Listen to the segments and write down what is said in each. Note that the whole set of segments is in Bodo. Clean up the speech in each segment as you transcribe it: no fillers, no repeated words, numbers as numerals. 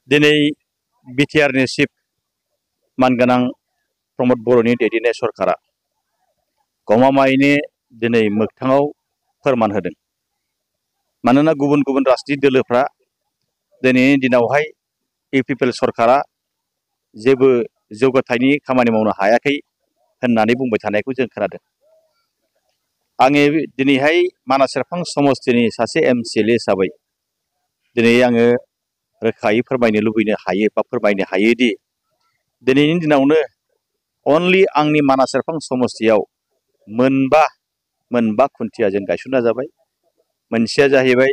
दिनै बिटिआरनि चिफ मानगोनां प्रमद बर'नि दैदेननाय सरकारा गमामायैनो दिनै मोगथाङाव फोरमान होदों। मानोना गुबुन गुबुन राजनीति दोलोफ्रा दिनैनि दिनावहाय इउपिपिएल सरकारा जेबो जौगाथायनि खामानि मावनो हायाखै होननानै बुंबाय थानायखौ जों खोनादों। आङो दिनैहाय मानास सेरफां समस्तिनि सासे एमसिएलए हिसाबै दिनै आङो रोखायै फोरमायनो लुबैनो हायो बा फोरमायनो हायोदि दिनैनि दिनावनो अनलि आंनि मानास सेरफां समस्तियाव मोनबा खुन्थिया जों गायसनना जाबाय। मोनसेया जाहैबाय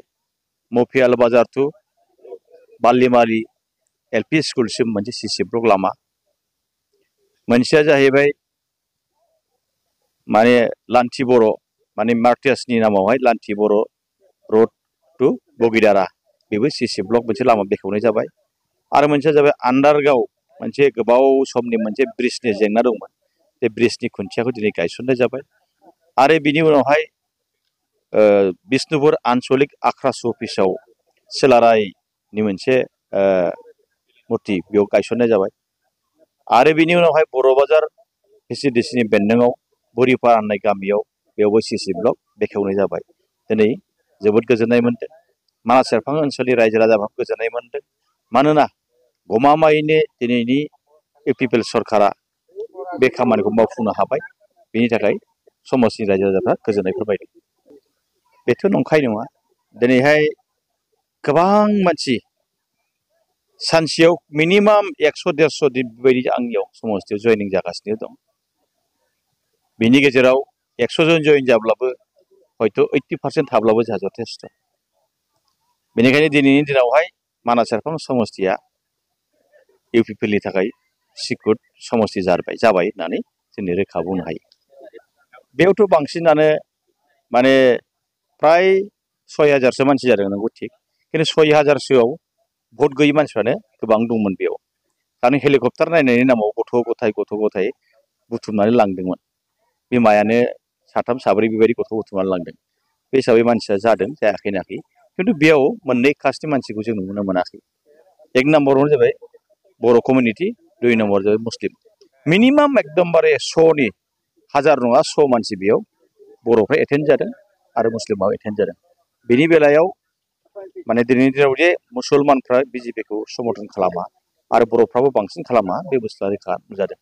मफियाल बाजार टु बालिमारि एलपि स्कुलसिम मोनसे सिसि ब्लक लामा। मोनसेया जाहैबाय माने लान्थि बर' माने मार्टियासनि नामावहाय लान्थि बर' रड टु बगिदारा, बेबो सिसि ब्लक मोनसे लामा बेखेवनाय जाबाय। आरो मोनसेया जाबाय आन्डारगाव, मोनसे गोबाव समनि मोनसे ब्रिजनि जेंना दंमोन, बे ब्रिजनि खुन्थियाखौ दिनै गायसननाय जाबाय। आरो बिनि उनावहाय बिष्णुपुर आन्चलिक आख्रास अफिसाव सिलारायनि मोनसे मुर्ति बेयाव गायसननाय जाबाय। आरो बिनि उनावहाय बर' बाजार भिसिडिसिनि बेन्दोङाव बोरिपारा होननाय गामियाव बेयावबो सिसि ब्लक बेखेवनाय जाबाय। दिनै जोबोद गोजोननाय मोनदों। मानास सेरफां ओनसोलनि रायजो राजाफ्राबो गोजोननाय मोनदों। मानोना गमामायैनो दिनैनि इउपिपिएल सरकारा बे खामानिखौ मावफुंनो हाबाय। बेनि थाखाय समस्तिनि रायजो राजाफ्रा गोजोननाय फोरमायदों। बेथ' नंखाय नङा। दिनैहाय गोबां मानसि सानसेयाव मिनिमाम 100-150 दिन बेबायदि आंनियाव समस्तियाव जयनिं जागासिनो दं। बिनि गेजेराव 100 जन जयन जाब्लाबो हयथ' 80% थाब्लाबो जोंहा जथेस्थ'। बेनिखायनो दिनैनि दिनावहाय मानास सेरफां समस्तिया इउपिपिएलनि थाखाय सिकुर समस्ति जाबाय होननानै जों रोखा बुंनो हायो। बेयावथ' बांसिनानो माने फ्राय 6000सो मानसि जादों, नंगौ थिग। खिन्थु 6000सोआव भट गैयै मानसिफ्रानो गोबां दंमोन बेयाव। खारन हेलिकप्टार नायनायनि नामाव गथ' गथाय बुथुमनानै लांदोंमोन। बिमायानो साथाम साब्रै बेबायदि गथ' बुथुमनानै लांदों। बे हिसाबै मानसिया जादों जायाखै होनाखै। खिन्थु बेयाव मोननै कास्टनि मानसिखौ जों नुनो मोनाखै। एक नाम्बारावनो जाबाय बर' कमिउनिटि, 2 नाम्बाराव जाबाय मुस्लिम। मिनिमाम एकदमबारे 100नि 1000 नङा 100 मानसि बेयाव बर'फ्रा एटेन्ड जादों आरो मुस्लिमाबो एटेन्ड जादों। बेनि बेलायाव माने दिनैनि दिनाव जे मुसलमानफ्रा बिजेपिखौ समर्थन खालामा आरो बर'फ्राबो बांसिन खालामा, बे बुस्थुआ रोखा नुजादों।